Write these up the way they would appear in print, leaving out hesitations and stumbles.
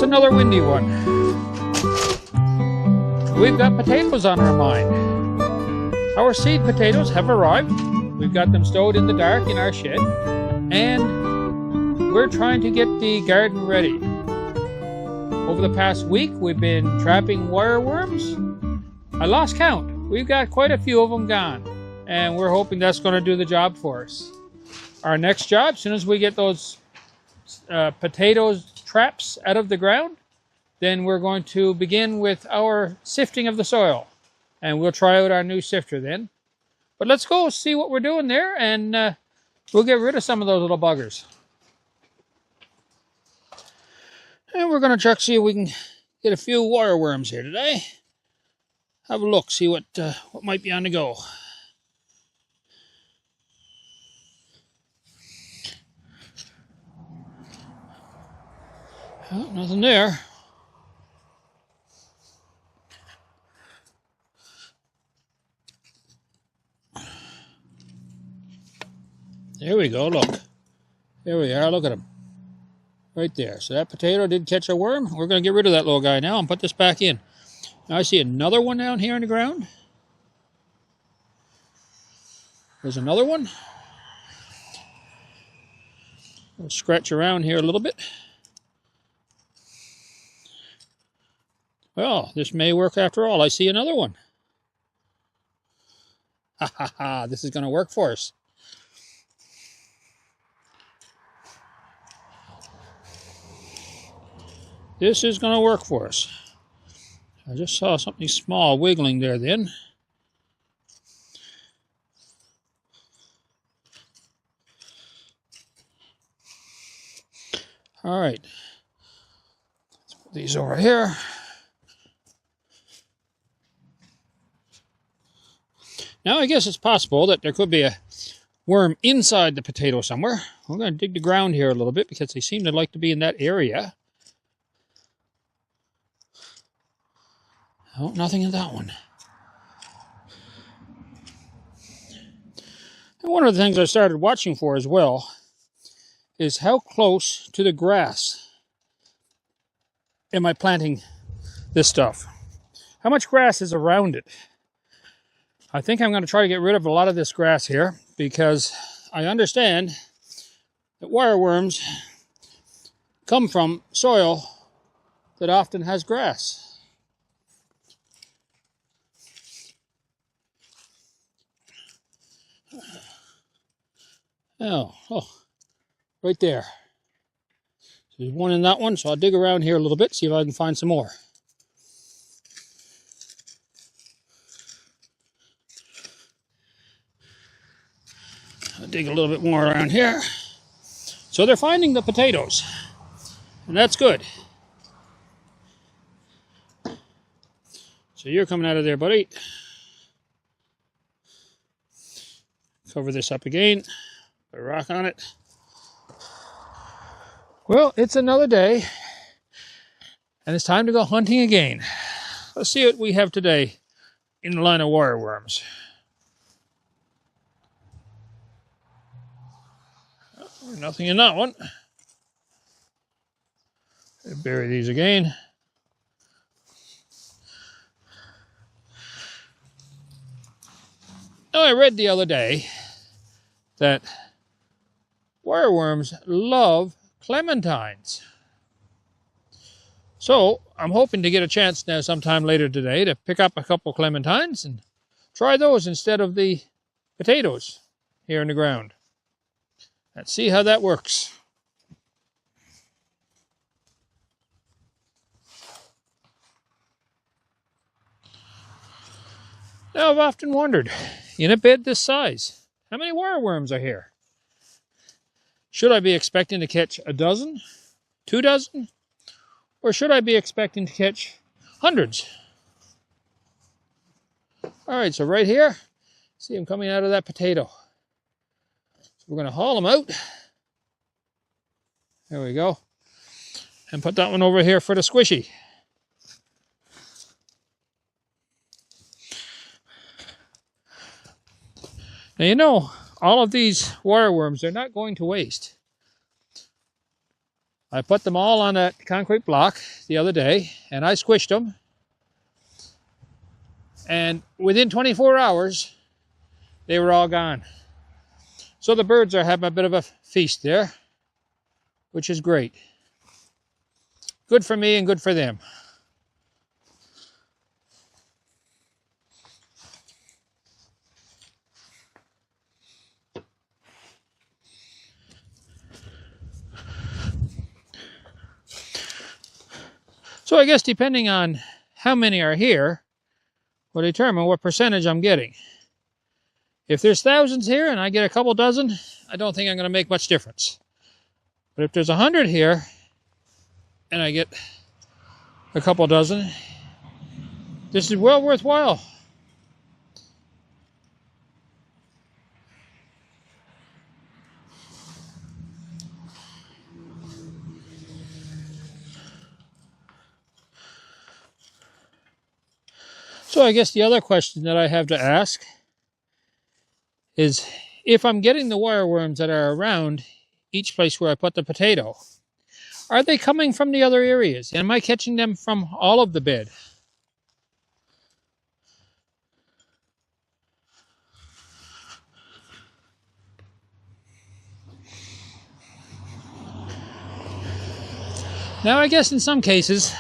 it's another windy one. We've got potatoes on our mind. Our seed potatoes have arrived. We've got them stowed in the dark in our shed, and we're trying to get the garden ready. Over the past week, we've been trapping wireworms. I lost count. We've got quite a few of them gone, and we're hoping that's going to do the job for us. Our next job, as soon as we get those potatoes traps out of the ground, then we're going to begin with our sifting of the soil, and we'll try out our new sifter then. But let's go see what we're doing there, and we'll get rid of some of those little buggers. And we're going to check, see if we can get a few wireworms here today. Have a look, see what might be on the go. Oh, nothing there. There we go, look. There we are, look at him. Right there. So that potato did catch a worm. We're going to get rid of that little guy now and put this back in. Now I see another one down here on the ground. There's another one. We'll scratch around here a little bit. Well, this may work after all. I see another one. Ha ha ha, this is going to work for us. This is going to work for us. I just saw something small wiggling there then. All right. Let's put these over here. Now, I guess it's possible that there could be a worm inside the potato somewhere. I'm going to dig the ground here a little bit because they seem to like to be in that area. Oh, nothing in that one. And one of the things I started watching for as well is how close to the grass am I planting this stuff? How much grass is around it? I think I'm going to try to get rid of a lot of this grass here because I understand that wireworms come from soil that often has grass. Oh, right there. So there's one in that one, so I'll dig around here a little bit, see if I can find some more. I'll dig a little bit more around here. So they're finding the potatoes, and that's good. So you're coming out of there, buddy. Cover this up again. Put a rock on it. Well, it's another day, and it's time to go hunting again. Let's see what we have today in the line of wireworms. Nothing in that one. Bury these again. Now, I read the other day that wireworms love clementines. So I'm hoping to get a chance now sometime later today to pick up a couple clementines and try those instead of the potatoes here in the ground. Let's see how that works. Now, I've often wondered, in a bed this size, how many wireworms are here? Should I be expecting to catch a dozen, 2 dozen, or should I be expecting to catch hundreds? All right, so right here, see them coming out of that potato. We're going to haul them out. There we go. And put that one over here for the squishy. Now, you know, all of these wireworms, they're not going to waste. I put them all on a concrete block the other day, and I squished them. And within 24 hours, they were all gone. So the birds are having a bit of a feast there, which is great. Good for me and good for them. So I guess depending on how many are here will determine what percentage I'm getting. If there's thousands here and I get a couple dozen, I don't think I'm going to make much difference. But if there's 100 here and I get a couple dozen, this is well worthwhile. So I guess the other question that I have to ask is, if I'm getting the wireworms that are around each place where I put the potato, are they coming from the other areas? Am I catching them from all of the bed? Now I guess in some cases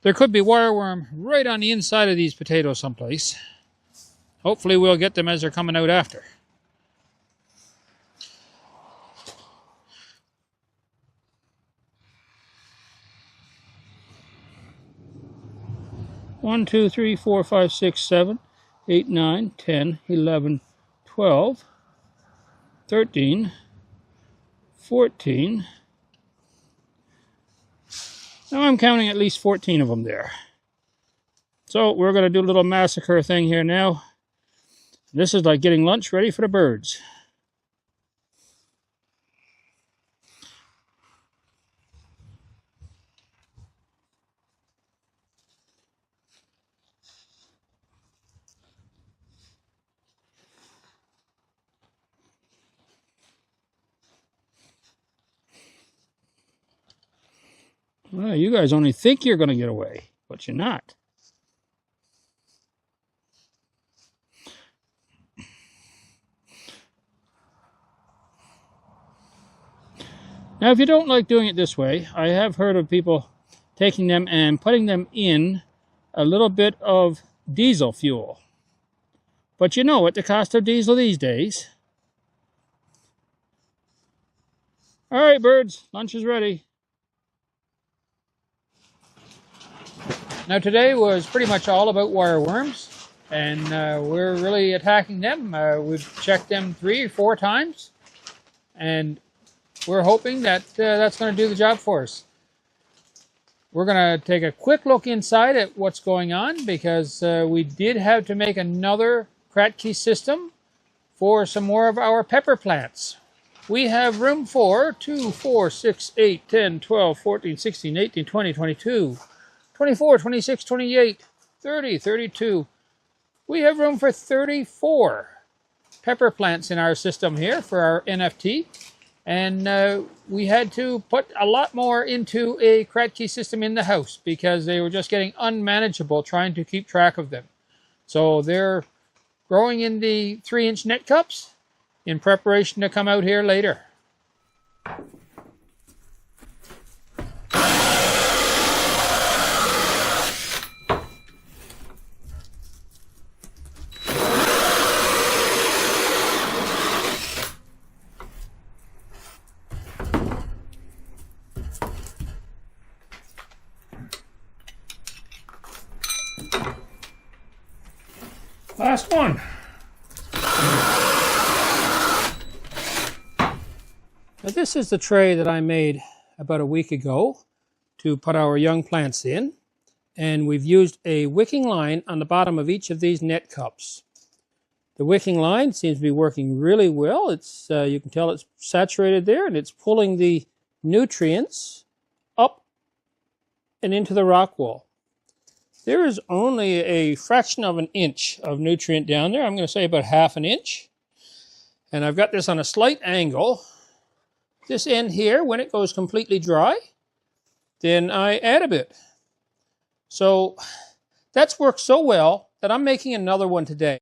there could be wireworm right on the inside of these potatoes someplace. Hopefully we'll get them as they're coming out after. One, 2, 3, 4, 5, 6, 7, 8, 9, 10, 11, 12, 13, 14. Now I'm counting at least 14 of them there. So we're going to do a little massacre thing here now. This is like getting lunch ready for the birds. Well, you guys only think you're going to get away, but you're not. Now, if you don't like doing it this way, I have heard of people taking them and putting them in a little bit of diesel fuel. But you know what the cost of diesel these days. All right, birds, lunch is ready. Now today was pretty much all about wireworms, and we're really attacking them. We've checked them 3 or 4 times, and we're hoping that that's going to do the job for us. We're going to take a quick look inside at what's going on, because we did have to make another Kratky system for some more of our pepper plants. We have room for 2, 4, 6, 8, 10, 12, 14, 16, 18, 20, 22, 24, 26, 28, 30, 32. We have room for 34 pepper plants in our system here for our NFT. And we had to put a lot more into a Kratky system in the house because they were just getting unmanageable trying to keep track of them. So they're growing in the 3-inch net cups in preparation to come out here later. Last one. Now this is the tray that I made about a week ago to put our young plants in, and we've used a wicking line on the bottom of each of these net cups. The wicking line seems to be working really well. It's you can tell it's saturated there, and it's pulling the nutrients up and into the rock wall. There is only a fraction of an inch of nutrient down there. I'm going to say about 1/2 inch. And I've got this on a slight angle this end here, when it goes completely dry, then I add a bit. So that's worked so well that I'm making another one today.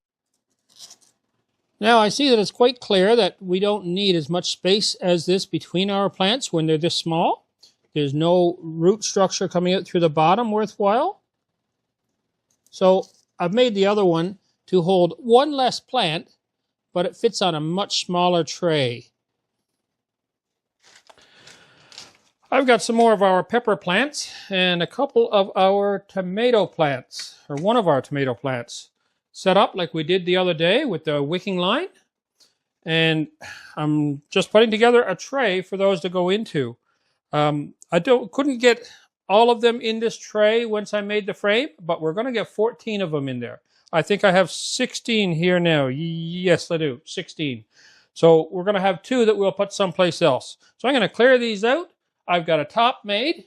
Now I see that it's quite clear that we don't need as much space as this between our plants when they're this small. There's no root structure coming out through the bottom worthwhile. So I've made the other one to hold one less plant, but it fits on a much smaller tray. I've got some more of our pepper plants and a couple of our tomato plants, or one of our tomato plants, set up like we did the other day with the wicking line. And I'm just putting together a tray for those to go into. I couldn't get all of them in this tray once I made the frame, but we're going to get 14 of them in there. I think I have 16 here now. Yes, I do, 16. So we're going to have 2 that we'll put someplace else. So I'm going to clear these out. I've got a top made,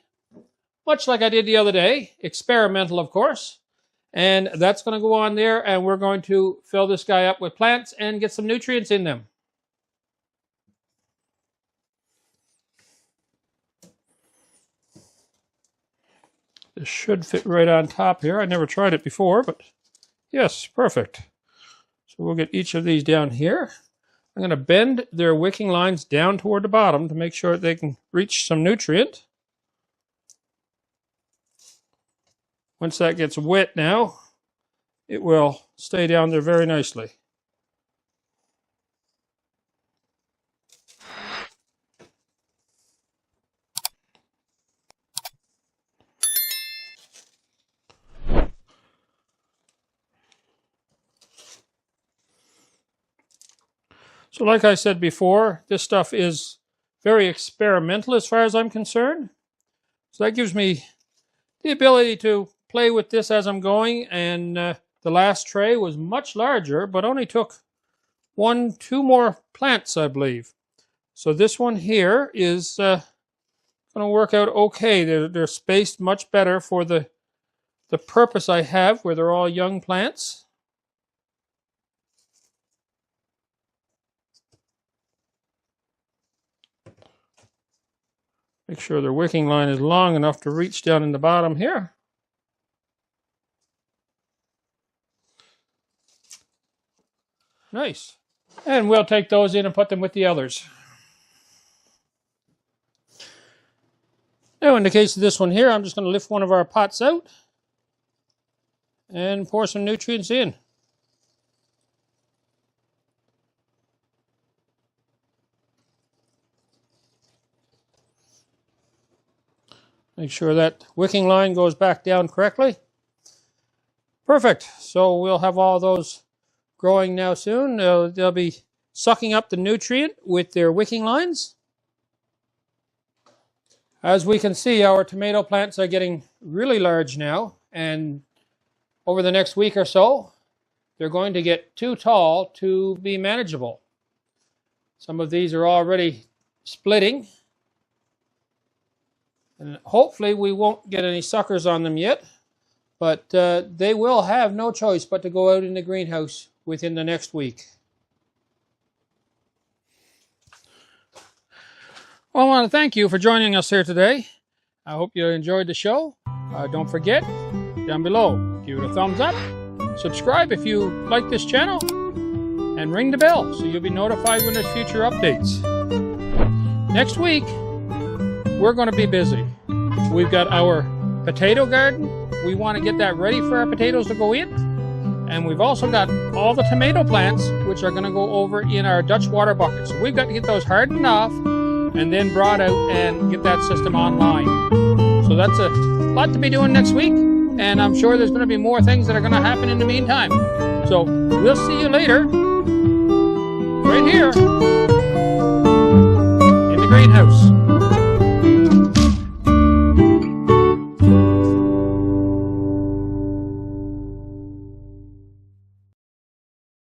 much like I did the other day, experimental of course, and that's going to go on there, and we're going to fill this guy up with plants and get some nutrients in them. This should fit right on top here. I never tried it before, but yes, perfect. So we'll get each of these down here. I'm going to bend their wicking lines down toward the bottom to make sure they can reach some nutrient. Once that gets wet now, it will stay down there very nicely. So like I said before, this stuff is very experimental as far as I'm concerned. So that gives me the ability to play with this as I'm going. And the last tray was much larger, but only took 2 more plants, I believe. So this one here is going to work out okay. They're spaced much better for the purpose I have, where they're all young plants. Make sure their wicking line is long enough to reach down in the bottom here. Nice. And we'll take those in and put them with the others. Now in the case of this one here, I'm just going to lift one of our pots out and pour some nutrients in. Make sure that wicking line goes back down correctly. Perfect. So we'll have all those growing now soon. They'll be sucking up the nutrient with their wicking lines. As we can see, our tomato plants are getting really large now, and over the next week or so, they're going to get too tall to be manageable. Some of these are already splitting. And hopefully we won't get any suckers on them yet, but they will have no choice but to go out in the greenhouse within the next week. Well, I want to thank you for joining us here today. I hope you enjoyed the show. Don't forget, down below, give it a thumbs up, subscribe if you like this channel, and ring the bell so you'll be notified when there's future updates. Next week, we're going to be busy. We've got our potato garden. We want to get that ready for our potatoes to go in. And we've also got all the tomato plants, which are going to go over in our Dutch water bucket. So we've got to get those hardened off and then brought out and get that system online. So that's a lot to be doing next week. And I'm sure there's going to be more things that are going to happen in the meantime. So we'll see you later, right here.